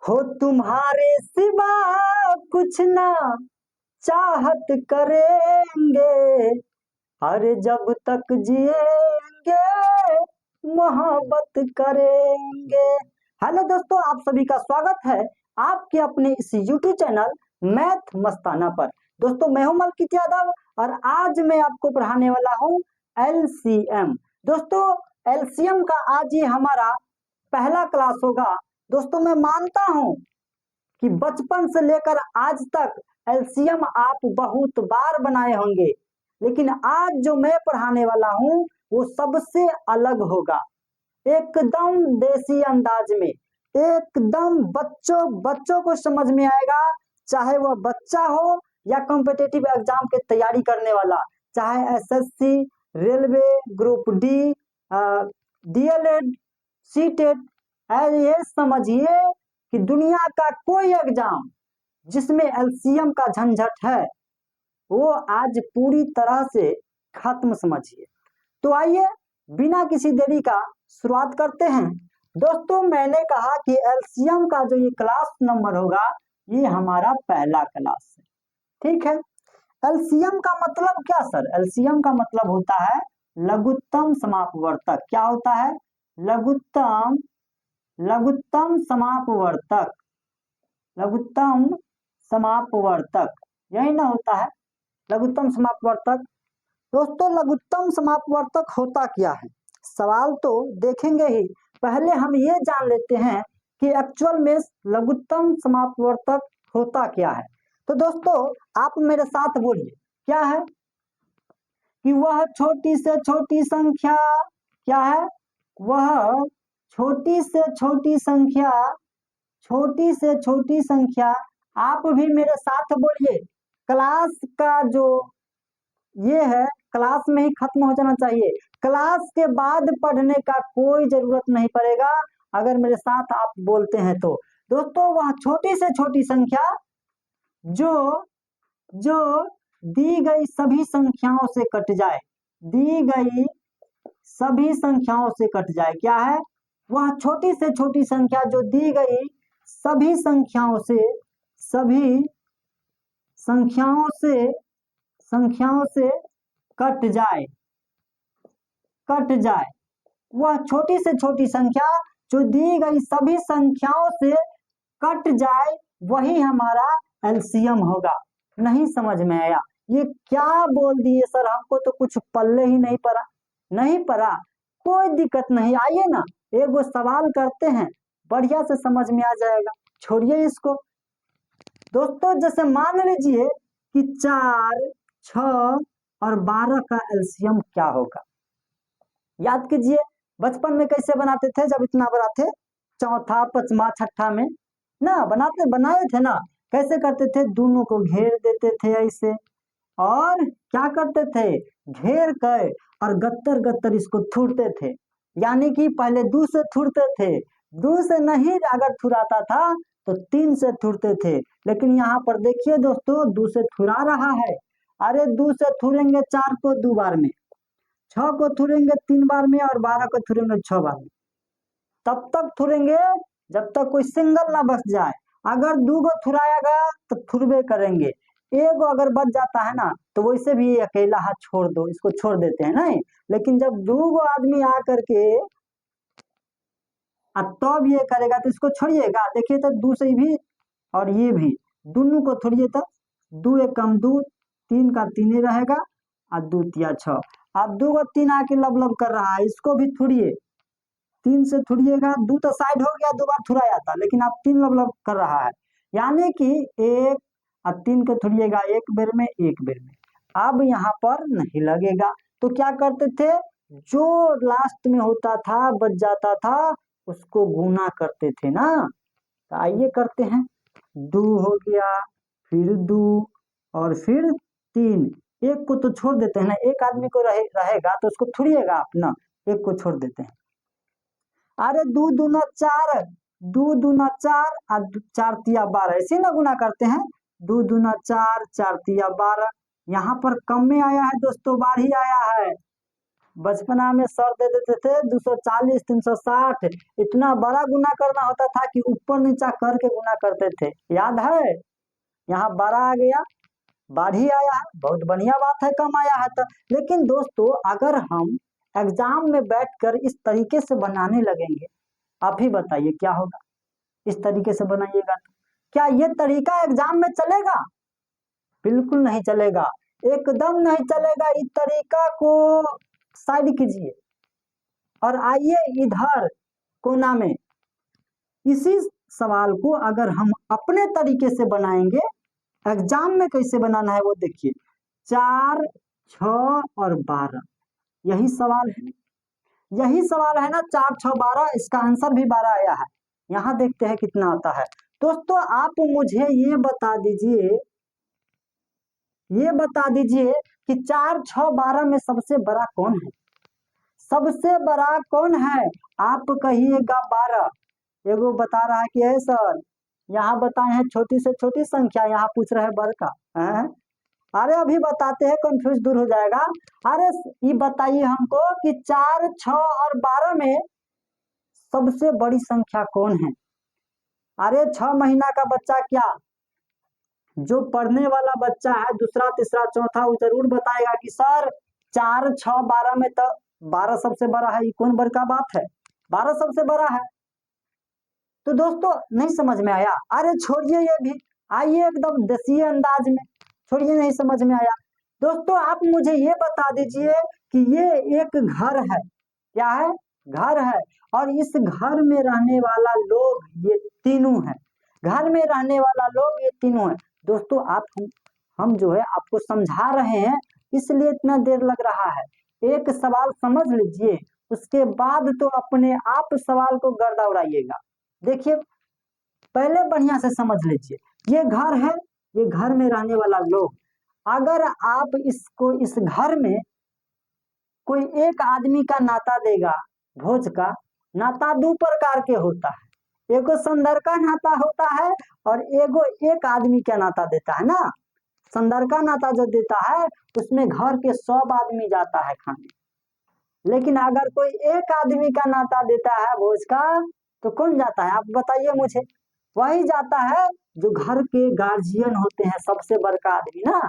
हो तुम्हारे सिवा कुछ ना चाहत करेंगे, अरे जब तक जिएंगे मोहब्बत करेंगे। हेलो दोस्तों, आप सभी का स्वागत है आपके अपने इस YouTube चैनल मैथ मस्ताना पर। दोस्तों, मैं हूं मलकित यादव और आज मैं आपको पढ़ाने वाला हूं LCM। दोस्तों, LCM का आज ये हमारा पहला क्लास होगा। दोस्तों, मैं मानता हूं कि बचपन से लेकर आज तक एलसीएम आप बहुत बार बनाए होंगे, लेकिन आज जो मैं पढ़ाने वाला हूं वो सबसे अलग होगा। एकदम देसी अंदाज में, एकदम बच्चों बच्चों को समझ में आएगा, चाहे वह बच्चा हो या कॉम्पिटिटिव एग्जाम की तैयारी करने वाला, चाहे SSC, railway, group D, DElEd, CTET. ये समझिए कि दुनिया का कोई एग्जाम जिसमें एलसीएम का झंझट है वो आज पूरी तरह से खत्म समझिए। तो आइए बिना किसी देरी का शुरुआत करते हैं। दोस्तों, मैंने कहा कि एलसीएम का जो ये क्लास नंबर होगा ये हमारा पहला क्लास है, ठीक है। एलसीएम का मतलब क्या सर? एलसीएम का मतलब होता है लघुत्तम समापवर्तक। क्या होता है? लघुत्तम लघुत्तम समापवर्तक। लघुत्तम समापवर्तक, यही ना होता है लघुत्तम समापवर्तक। दोस्तों, लघुत्तम समापवर्तक होता क्या है? सवाल तो देखेंगे ही, पहले हम ये जान लेते हैं कि एक्चुअल में लघुत्तम समापवर्तक होता क्या है। तो दोस्तों, आप मेरे साथ बोलिए, क्या है कि वह छोटी से छोटी संख्या, क्या है? वह छोटी से छोटी संख्या, छोटी से छोटी संख्या, आप भी मेरे साथ बोलिए। क्लास का जो ये है क्लास में ही खत्म हो जाना चाहिए, क्लास के बाद पढ़ने का कोई जरूरत नहीं पड़ेगा अगर मेरे साथ आप बोलते हैं तो। दोस्तों, वह छोटी से छोटी संख्या जो जो दी गई सभी संख्याओं से कट जाए, दी गई सभी संख्याओं से कट जाए। क्या है? वह छोटी से छोटी संख्या जो दी गई सभी संख्याओं से, सभी संख्याओं से कट जाए, कट जाए। वह छोटी से छोटी संख्या जो दी गई सभी संख्याओं से कट जाए, वही हमारा एलसीएम होगा। नहीं समझ में आया? ये क्या बोल दिए सर, हमको तो कुछ पल्ले ही नहीं पड़ा। नहीं पड़ा, कोई दिक्कत नहीं, आइए ना एक वो सवाल करते हैं, बढ़िया से समझ में आ जाएगा। छोड़िए इसको। दोस्तों, जैसे मान लीजिए कि 4, 6 और 12 का एलसीएम क्या होगा? याद कीजिए, बचपन में कैसे बनाते थे जब इतना बड़ा थे? चौथा, पांचवा, छठा में ना बनाए थे ना। कैसे करते थे? दोनों को घेर देते थे ऐसे, और क्या करते थे? घेर कर और गत्तर गत्तर इसको थूरते थे। यानी कि पहले 2 से थूरते थे, 2 से नहीं अगर थुराता था तो 3 से थूरते थे। लेकिन यहाँ पर देखिए दोस्तों, 2 से थुरा रहा है। अरे 2 से थूरेंगे 4 को 2 बार में, 6 को थूरेंगे 3 बार में और 12 को थूरेंगे 6 बार में। तब तक थूरेंगे जब तक कोई सिंगल ना बच जाए। अगर 2 को थुराया गया तो थुरबे करेंगे, एक अगर बच जाता है ना तो वैसे भी अकेला हाथ छोड़ दो, इसको छोड़ देते हैं नहीं। लेकिन जब 2 आदमी आ करके अब तब ये करेगा तो इसको छोड़िएगा। देखिए तो 2 से भी और ये भी दोनों को थोड़िए, तो 2 एक कम 2, 3 का 3 ही रहेगा और 2 तिया 6। अब 2 को 3 आके लब लब कर रहा है, इसको भी थोड़िए, 3 से थोड़िएगा, 2 तो साइड हो गया, 2 बार थुराया था, लेकिन अब 3 लब लब कर रहा है। यानी कि 1 और 3 को थोड़िएगा एक बेर में, एक बेर में। अब यहाँ पर नहीं लगेगा तो क्या करते थे? जो लास्ट में होता था, बच जाता था, उसको गुना करते थे ना। तो आइए करते हैं। 2 हो गया, फिर 2 और फिर 3। एक को तो छोड़ देते हैं ना, एक आदमी को रहेगा तो उसको थोड़िएगा आप ना, एक को छोड़ देते हैं। अरे 2 दूना 4, 2 दूना 4 और 4 तिया 12, ऐसे ना गुना करते हैं। 2 दूना 4, 4 तिया 12। यहाँ पर कम में आया है दोस्तों, बार ही आया है। बचपना में सर दे देते थे 240 360, इतना बड़ा गुना करना होता था कि ऊपर नीचा करके गुना करते थे, याद है। यहाँ 12 आ गया, बाढ़ी आया है, बहुत बढ़िया बात है, कम आया है तो। लेकिन दोस्तों अगर हम एग्जाम में बैठकर इस तरीके से बनाने लगेंगे, आप ही बताइए क्या होगा। इस तरीके से बनाइएगा तो क्या ये तरीका एग्जाम में चलेगा? बिल्कुल नहीं चलेगा, एकदम नहीं चलेगा। इस तरीका को साइड कीजिए और आइए इधर कोना में। इसी सवाल को अगर हम अपने तरीके से बनाएंगे, एग्जाम में कैसे बनाना है वो देखिए। 4, 6 और 12, यही सवाल है, यही सवाल है ना। 4, 6, 12, इसका आंसर भी 12 आया है। यहाँ देखते हैं कितना आता है। दोस्तों आप मुझे ये बता दीजिए, ये बता दीजिए कि 4, 6, 12 में सबसे बड़ा कौन है? सबसे बड़ा कौन है? आप कहिएगा 12। एगो बता रहा है कि है सर, यहाँ बताए हैं छोटी से छोटी संख्या, यहाँ पूछ रहे हैं बड़का है। अरे अभी बताते हैं, कंफ्यूज दूर हो जाएगा। अरे ये बताइए हमको कि 4, 6 और 12 में सबसे बड़ी संख्या कौन है? अरे 6 महीना का बच्चा क्या, जो पढ़ने वाला बच्चा है, दूसरा तीसरा चौथा, वो जरूर बताएगा कि सर 4, 6, 12 में तो 12 सबसे बड़ा है। ये कौन बड़का बात है, 12 सबसे बड़ा है। तो दोस्तों नहीं समझ में आया? अरे छोड़िए ये भी, आइए एकदम देसी अंदाज में, छोड़िए नहीं समझ में आया। दोस्तों आप मुझे ये बता दीजिए कि ये एक घर है, क्या है? घर है, और इस घर में रहने वाला लोग ये तीनों है। घर में रहने वाला लोग ये तीनों है। दोस्तों आप हम जो है आपको समझा रहे हैं, इसलिए इतना देर लग रहा है। एक सवाल समझ लीजिए, उसके बाद तो अपने आप सवाल को गर्दा उड़ाइएगा। देखिए पहले बढ़िया से समझ लीजिए, ये घर है, ये घर में रहने वाला लोग। अगर आप इसको, इस घर में कोई एक आदमी का नाता देगा, भोज का नाता दो प्रकार के होता है, एगो संदर का नाता होता है और एगो एक आदमी का नाता देता है ना। संदर का नाता जो देता है उसमें घर के 100 आदमी जाता है खाने। लेकिन अगर कोई एक आदमी का नाता देता है भोज का, तो कौन जाता है आप बताइए मुझे? वही जाता है जो घर के गार्जियन होते हैं, सबसे बड़का आदमी ना।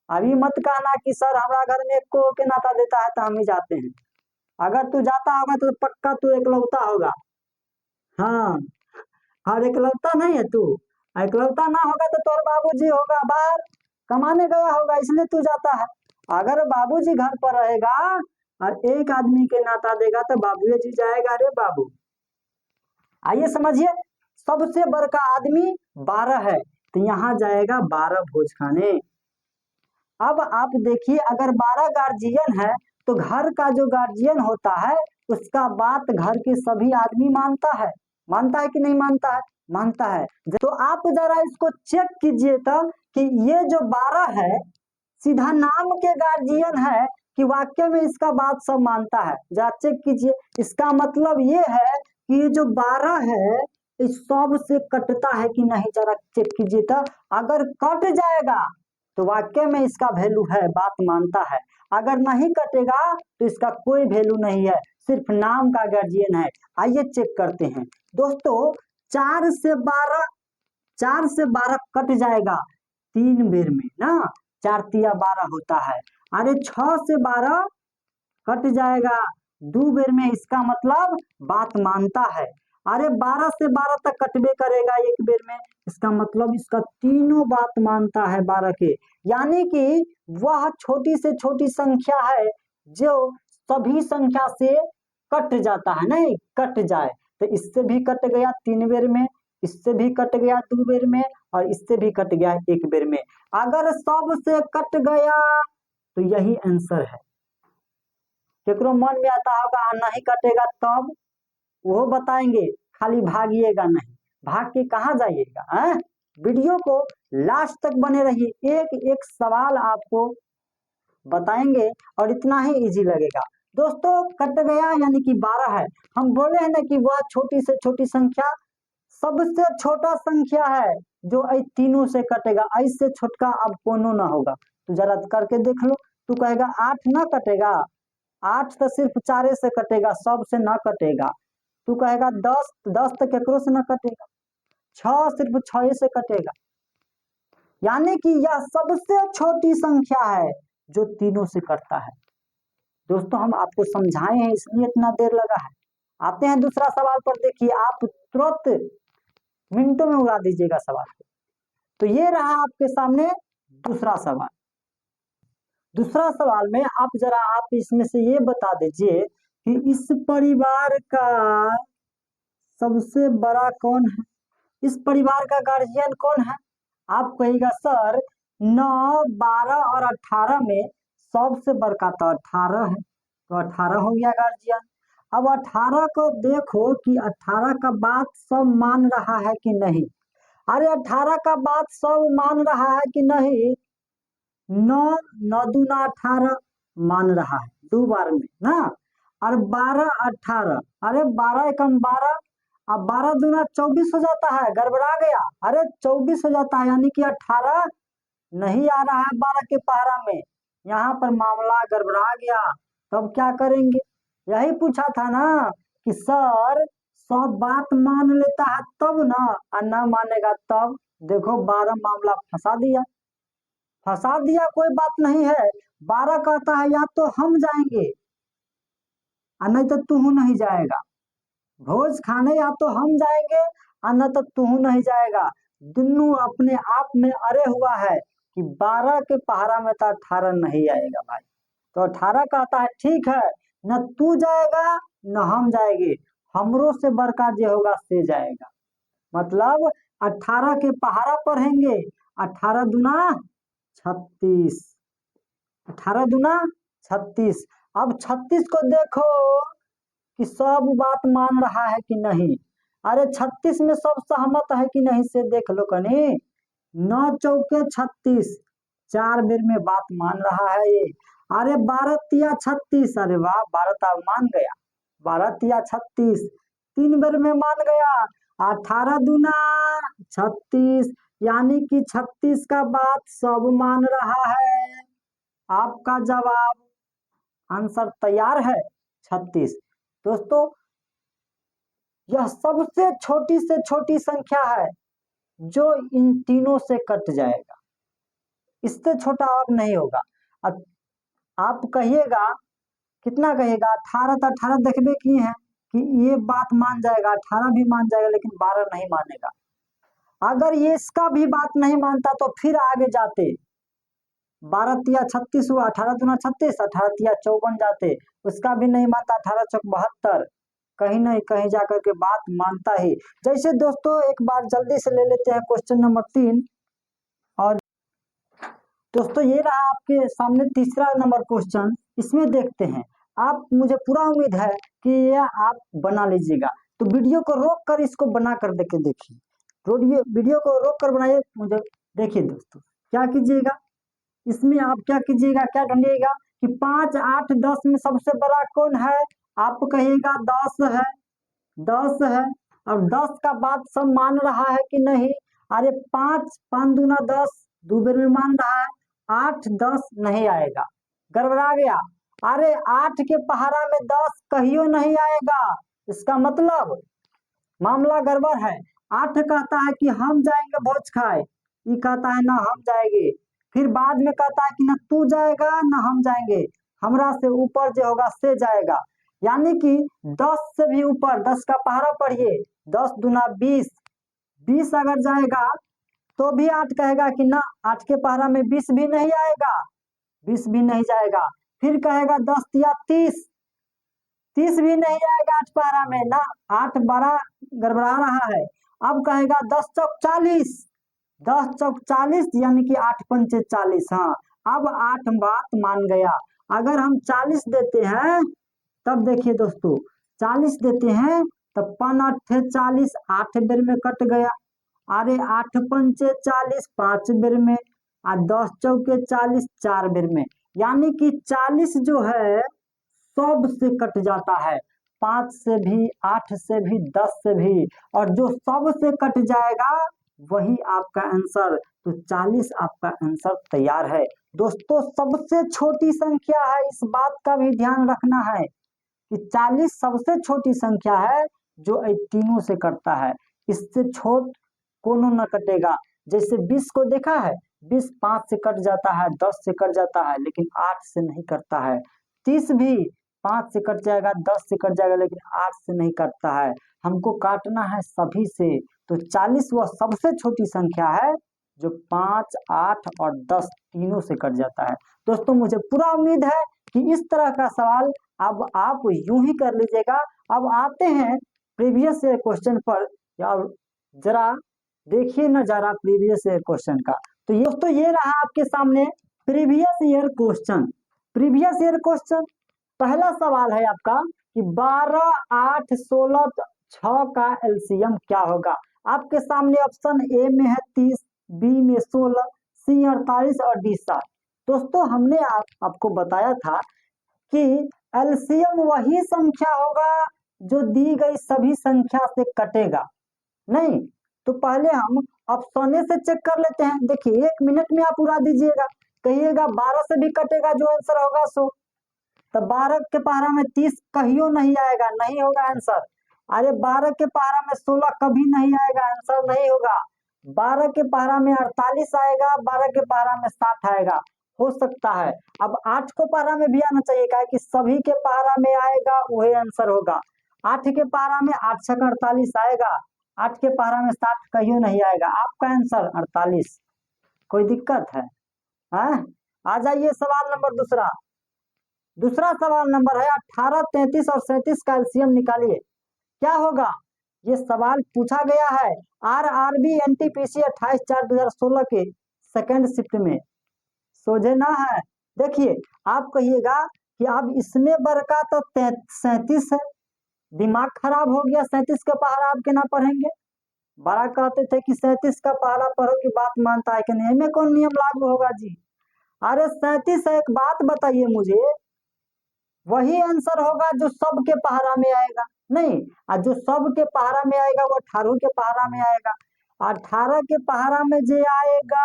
अभी मत कहना कि सर हमारा घर में को के नाता देता है तो हम ही जाते हैं। अगर तू जाता होगा तो पक्का तू एकलौता होगा। हाँ, और एकलौता नहीं है तू। एकलौता ना होगा तो तोर बाबूजी होगा, बाहर कमाने गया होगा, इसलिए तू जाता है। अगर बाबूजी घर पर रहेगा और एक आदमी के नाता देगा तो बाबू जी जाएगा, अरे बाबू। आइए समझिए, सबसे बड़का आदमी 12 है, तो यहाँ जाएगा 12 भोज खाने। अब आप देखिए, अगर 12 गार्जियन है तो घर का जो गार्जियन होता है उसका बात घर के सभी आदमी मानता है कि नहीं मानता है? मानता है। तो आप जरा इसको चेक कीजिए तो कि ये जो 12 है सीधा नाम के गार्जियन है कि वाक्य में इसका बात सब मानता है? जरा चेक कीजिए। इसका मतलब ये है कि ये जो 12 है इस सब से कटता है कि नहीं, जरा चेक कीजिए तो। अगर कट जाएगा तो वाक्य में इसका वैल्यू है, बात मानता है। अगर नहीं कटेगा तो इसका कोई वैल्यू नहीं है, सिर्फ नाम का गार्जियन है। आइए चेक करते हैं दोस्तों। 4 से 12 कट जाएगा 3 बेर में ना, 4 तिया 12 होता है। अरे 6 से 12 कट जाएगा 2 बेर में, इसका मतलब बात मानता है। अरे 12 से 12 तक कटबे करेगा 1 बेर में, इसका मतलब इसका तीनों बात मानता है 12 के। यानी कि वह छोटी से छोटी संख्या है जो सभी संख्या से कट जाता है, नहीं कट जाए तो इससे भी कट गया 3 बेर में, इससे भी कट गया 2 बेर में, और इससे भी कट गया 1 बेर में। अगर सब से कट गया तो यही आंसर है। केकरो मन में आता होगा नहीं कटेगा तब, वो बताएंगे, खाली भागिएगा नहीं। भाग के कहाँ जाइएगा है? वीडियो को लास्ट तक बने रहिए, एक एक सवाल आपको बताएंगे और इतना ही इजी लगेगा। दोस्तों कट गया यानी कि 12 है। हम बोले हैं ना कि वह छोटी से छोटी संख्या, सबसे छोटा संख्या है जो तीनों से कटेगा, इससे छोटका अब कोनो ना होगा। तो जरा करके देख लो, तू कहेगा 8 ना कटेगा, 8 तो सिर्फ 4 से कटेगा, सब से ना कटेगा। तू कहेगा 10, 10 तो केकरो से ना कटेगा। 6 सिर्फ 6 से कटेगा। यानी कि यह सबसे छोटी संख्या है जो तीनों से कटता है। दोस्तों हम आपको समझाए हैं इसलिए इतना देर लगा है। आते हैं दूसरा सवाल पर। देखिए आप तुरंत मिनटों में उड़ा दीजिएगा सवाल को। तो ये रहा आपके सामने दूसरा सवाल। दूसरा सवाल में आप जरा आप इसमें से ये बता दीजिए कि इस परिवार का सबसे बड़ा कौन है? इस परिवार का गार्जियन कौन है? आप कहिएगा सर 9, 12 और 18 में सबसे बड़का तो 18 है, तो 18 हो गया गार्जियन। अब 18 को देखो कि 18 का बात सब मान रहा है कि नहीं। अरे 18 का बात सब मान रहा है कि नहीं? 9, 9 दूना 18 मान रहा है 2 बार में ना। और 12, 18, अरे 12 एकम 12, अब 12 दूना 24 हो जाता है, गड़बड़ा गया। अरे 24 हो जाता है, यानी कि 18 नहीं आ रहा है 12 के पहाड़ा में। यहाँ पर मामला गड़बड़ा गया। तब क्या करेंगे? यही पूछा था ना कि सर सब बात मान लेता है तब ना, और ना मानेगा तब। देखो 12 मामला फंसा दिया, फंसा दिया। कोई बात नहीं है। 12 कहता है या तो हम जाएंगे और नहीं तो तू नहीं जाएगा भोज खाने, या तो हम जाएंगे और न तो तू नहीं जाएगा। दोनों अपने आप में अरे हुआ है कि 12 के पहाड़ा में तो 18 नहीं आएगा भाई। तो 18 कहता है ठीक है, न तू जाएगा न हम जाएंगे, हमरों से बड़का जो होगा से जाएगा। मतलब 18 के पहाड़ा पढ़ेंगे। 18 दूना 36, 18 दूना 36। अब 36 को देखो कि सब बात मान रहा है कि नहीं। अरे 36 में सब सहमत है कि नहीं से देख लो कनी। 9 चौके 36, 4 बेर में बात मान रहा है ये। अरे 12 तिया 36, अरे वाह 12 तब मान गया। 12 तिया 36, 3 बेर में मान गया। 18 दूना 36, यानी कि 36 का बात सब मान रहा है। आपका जवाब आंसर तैयार है 36। दोस्तों यह सबसे छोटी से छोटी संख्या है जो इन तीनों से कट जाएगा, इससे छोटा अब नहीं होगा। अब आप कहिएगा कितना कहिएगा? 18 तो 18 देखबे किए हैं कि ये बात मान जाएगा, 18 भी मान जाएगा, लेकिन 12 नहीं मानेगा। अगर ये इसका भी बात नहीं मानता तो फिर आगे जाते। 12 तिया 36 हुआ, 18 दूना 36, 18 तिया 54 जाते। उसका भी नहीं मानता, 18 चौक 72। कहीं नहीं कहीं जाकर के बात मानता ही। जैसे दोस्तों एक बार जल्दी से ले लेते हैं क्वेश्चन नंबर 3। और दोस्तों ये रहा आपके सामने तीसरा नंबर क्वेश्चन। इसमें देखते हैं, आप मुझे पूरा उम्मीद है कि यह आप बना लीजिएगा। तो वीडियो को रोक कर इसको बना कर देखे देखिए। वीडियो को रोक कर बनाइए। मुझे देखिए दोस्तों क्या कीजिएगा, इसमें आप क्या कीजिएगा, क्या ढूंढिएगा कि 5, 8, 10 में सबसे बड़ा कौन है? आप कहिएगा 10 है, 10 है। और 10 का बात सब मान रहा है कि नहीं? अरे 5, 5 दूना 10, 2 बेर में मान रहा है। 8, 10 नहीं आएगा, गड़बड़ा गया। अरे 8 के पहाड़ा में 10 कहियो नहीं आएगा, इसका मतलब मामला गड़बड़ है। 8 कहता है कि हम जाएंगे भोज खाए, ये कहता है ना हम जाएंगे। फिर बाद में कहता है कि ना तू जाएगा ना हम जाएंगे, हमरा से ऊपर जो होगा से जाएगा। यानी कि 10 से भी ऊपर, 10 का पहाड़ा पढ़िए, 10 दूना 20, 20 अगर जाएगा तो भी 8 कहेगा कि ना 8 के पहाड़ा में 20 भी नहीं आएगा, 20 भी नहीं जाएगा। फिर कहेगा 10 तिया 30, 30 भी नहीं आएगा 8 पहाड़ा में ना, 8 बड़ा गड़बड़ा रहा है। अब कहेगा 10 चौक 40, 10 चौक 40, यानी कि 8 पंचे 40। हाँ अब 8 बात मान गया। अगर हम 40 देते हैं तब देखिए दोस्तों, 40 देते हैं तब 5 8 40, 8 बेर में कट गया। अरे 8 पंचे 40, 5 बेर में। और 10 चौके 40, 4 बेर में। यानी कि 40 जो है सब से कट जाता है, 5 से भी, 8 से भी, 10 से भी। और जो सब से कट जाएगा वही आपका आंसर। तो 40 आपका आंसर तैयार है। दोस्तों सबसे छोटी संख्या है, इस बात का भी ध्यान रखना है कि 40 सबसे छोटी संख्या है जो इन तीनों से कटता है। इससे छोट कोनो न कटेगा। जैसे 20 को देखा है, 20 5 से कट जाता है, 10 से कट जाता है, लेकिन 8 से नहीं कटता है। 30 भी 5 से कट जाएगा, 10 से कट जाएगा, लेकिन 8 से नहीं कटता है। हमको काटना है सभी से। तो 40 वह सबसे छोटी संख्या है जो 5, 8 और 10 तीनों से कट जाता है। दोस्तों मुझे पूरा उम्मीद है कि इस तरह का सवाल अब आप यूं ही कर लीजिएगा। अब आते हैं प्रीवियस ईयर क्वेश्चन पर। अब जरा देखिए नजारा प्रीवियस ईयर क्वेश्चन का। तो ये दोस्तों ये रहा आपके सामने previous year question. Previous year question पहला सवाल है आपका कि 12, 8, 16, 6 का एलसीएम क्या होगा। आपके सामने ऑप्शन ए में है 30, बी में 16, सी 48 और डी 7। दोस्तों हमने आपको बताया था कि एलसीएम वही संख्या होगा जो दी गई सभी संख्या से कटेगा। नहीं तो पहले हम ऑप्शन ए से चेक कर लेते हैं। देखिए 1 मिनट में आप उड़ा दीजिएगा, कहिएगा 12 से भी कटेगा, जो आंसर होगा सो। तो 12 के पहाड़ा में 30 कहियो नहीं आएगा, नहीं होगा आंसर। अरे 12 के पहाड़ा में 16 कभी नहीं आएगा, आंसर नहीं होगा। 12 के पहाड़ा में 48 आएगा, 12 के पहाड़ा में 60 आएगा, हो सकता है। अब 8 को पहाड़ा में भी आना चाहिए, क्या कि सभी के पहाड़ा में आएगा वही आंसर होगा। 8 के पहाड़ा में 8 छक 48 आएगा, 8 के पहाड़ा में 60 कहियो नहीं आएगा। आपका आंसर 48। कोई दिक्कत है? आ जाइए सवाल नंबर दूसरा। दूसरा सवाल नंबर है 18, 33 और 37 का एलसीएम निकालिए। क्या होगा? ये सवाल पूछा गया है आरआरबी एनटीपीसी 28/4/2016 के सेकंड शिफ्ट में। सोझे ना है। देखिए आप कहिएगा कि अब इसमें बरका तो 37 है, दिमाग खराब हो गया, 37 का पहाड़ा आपके ना पढ़ेंगे। बड़ा कहते थे कि 37 का पहाड़ा पढ़ो की बात मानता है कि नहीं, में कौन नियम लागू होगा जी। अरे 37 है, एक बात बताइए मुझे, वही आंसर होगा जो सब के पहाड़ा में आएगा। नहीं, और जो सब के पहाड़ा में आएगा वो 18 के पहाड़ा में आएगा। 18 के पहाड़ा में जो आएगा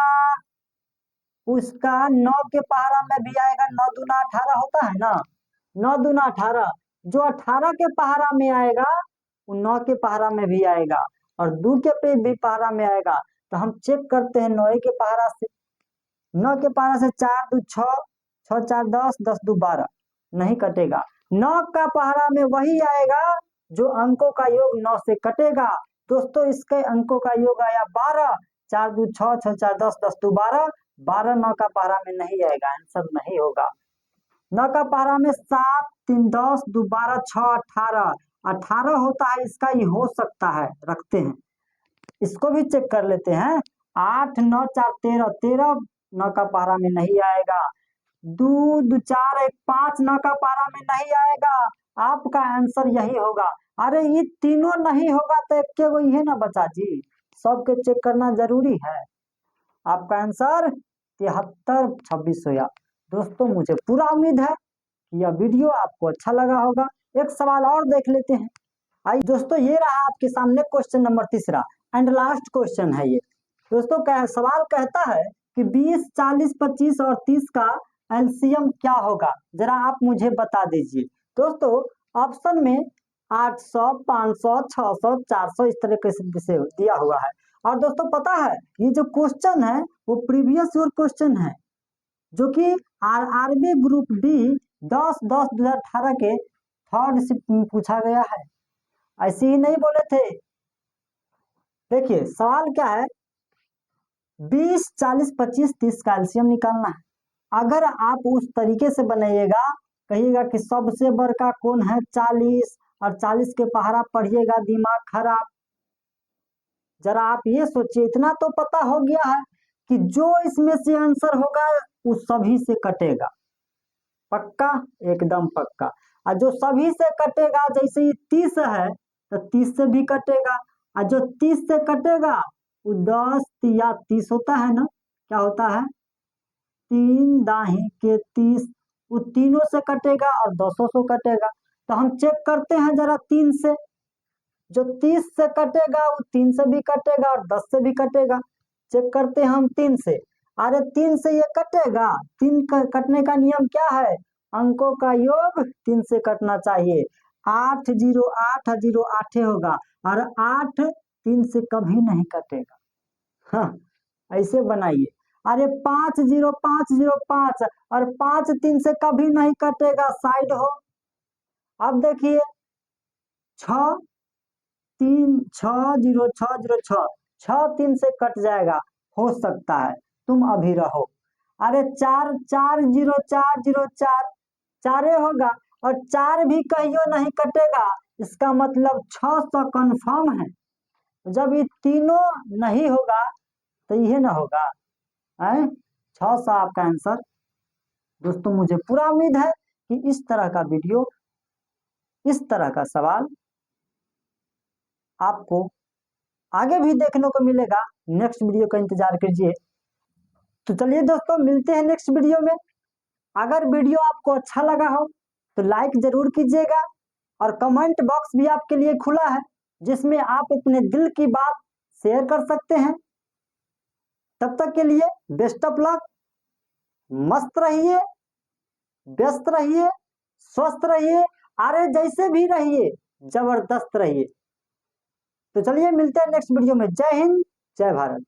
उसका 9 के पहाड़ा में भी आएगा। 9 दूना 18 होता है ना, 9 दूना 18। जो 18 के पहाड़ा में आएगा वो 9 के पहाड़ा में भी आएगा और 2 के पे भी पहाड़ा में आएगा। तो हम चेक करते हैं 9 के पहाड़ा से। 9 के पहाड़ा से 4 2 6, 6 4 10, 10 2 12, नहीं कटेगा। 9 का पहाड़ा में वही आएगा जो अंकों का योग 9 से कटेगा। दोस्तों इसके अंकों का योग आया 12, 4 2 6, 6 4 10, 10 2 12, 12 9 का पहाड़ा में नहीं आएगा, आंसर नहीं होगा। 9 का पहाड़ा में 7 3 10 2 12 6 18, 18 होता है, इसका ही हो सकता है, रखते हैं इसको भी चेक कर लेते हैं। 8 9 4 13, 13 9 का पहाड़ा में नहीं आएगा। 2 2 4 1 5 9 का पहाड़ा में नहीं आएगा। आपका आंसर यही होगा। अरे ये तीनों नहीं होगा तो एक के वही है ना बचा जी, सबके चेक करना जरूरी है। आपका आंसर 73 26 होया। दोस्तों मुझे पूरा उम्मीद है कि यह वीडियो आपको अच्छा लगा होगा। एक सवाल और देख लेते हैं। आइए दोस्तों ये रहा आपके सामने क्वेश्चन नंबर तीसरा एंड लास्ट क्वेश्चन है ये। दोस्तों सवाल कहता है कि 20 40 25 और 30 का एलसीएम क्या होगा, जरा आप मुझे बता दीजिए। दोस्तों ऑप्शन में 800 500 600 400 इस तरीके से दिया हुआ है। और दोस्तों पता है ये जो क्वेश्चन है वो प्रीवियस ईयर क्वेश्चन है जो कि आरआरबी ग्रुप डी 10/10/2018 के थर्ड शिफ्ट में पूछा गया है। ऐसे ही नहीं बोले थे। देखिए सवाल क्या है, 20 40 25 30 का एलसीएम निकालना है। अगर आप उस तरीके से बनाइएगा, कहिएगा कि सबसे बड़का कौन है 40 और 40 के पहाड़ा पढ़िएगा, दिमाग खराब। जरा आप ये सोचिए, इतना तो पता हो गया है कि जो इसमें से आंसर होगा वो सभी से कटेगा, पक्का, एकदम पक्का। और जो सभी से कटेगा, जैसे ये 30 है तो 30 से भी कटेगा, और जो 30 से कटेगा वो 10 या 30 होता है ना, क्या होता है 3 दाही के 30, वो तीनों से कटेगा और 200 से कटेगा। तो हम चेक करते हैं जरा 3 से। जो 30 से कटेगा वो 3 से भी कटेगा और 10 से भी कटेगा। चेक करते हैं हम 3 से। अरे 3 से ये कटेगा, 3 कटने का नियम क्या है? अंकों का योग 3 से कटना चाहिए। 8 जीरो 8 जीरो 8 होगा और 8 3 से कभी नहीं कटेगा। हाँ, ऐसे बनाइए। अरे 5 जीरो 5 जीरो 5 और 5 3 से कभी नहीं कटेगा, साइड हो। अब देखिए 6 3 6 जीरो 6 जीरो 6 6 3 से कट जाएगा, हो सकता है, तुम अभी रहो। अरे 4 4 जीरो 4 जीरो 4 चारे होगा और 4 भी कहियो नहीं कटेगा, इसका मतलब 600 कंफर्म है। जब ये तीनों नहीं होगा तो ये ना होगा है। 600 आपका आंसर। दोस्तों मुझे पूरा उम्मीद है कि इस तरह का वीडियो, इस तरह का सवाल आपको आगे भी देखने को मिलेगा। नेक्स्ट वीडियो का इंतजार कीजिए। तो चलिए दोस्तों, मिलते हैं नेक्स्ट वीडियो में। अगर वीडियो आपको अच्छा लगा हो तो लाइक जरूर कीजिएगा और कमेंट बॉक्स भी आपके लिए खुला है, जिसमें आप अपने दिल की बात शेयर कर सकते हैं। तब तक के लिए बेस्ट ऑफ लक। मस्त रहिए, व्यस्त रहिए, स्वस्थ रहिए, अरे जैसे भी रहिए, जबरदस्त रहिए। तो चलिए मिलते हैं नेक्स्ट वीडियो में। जय हिंद, जय भारत।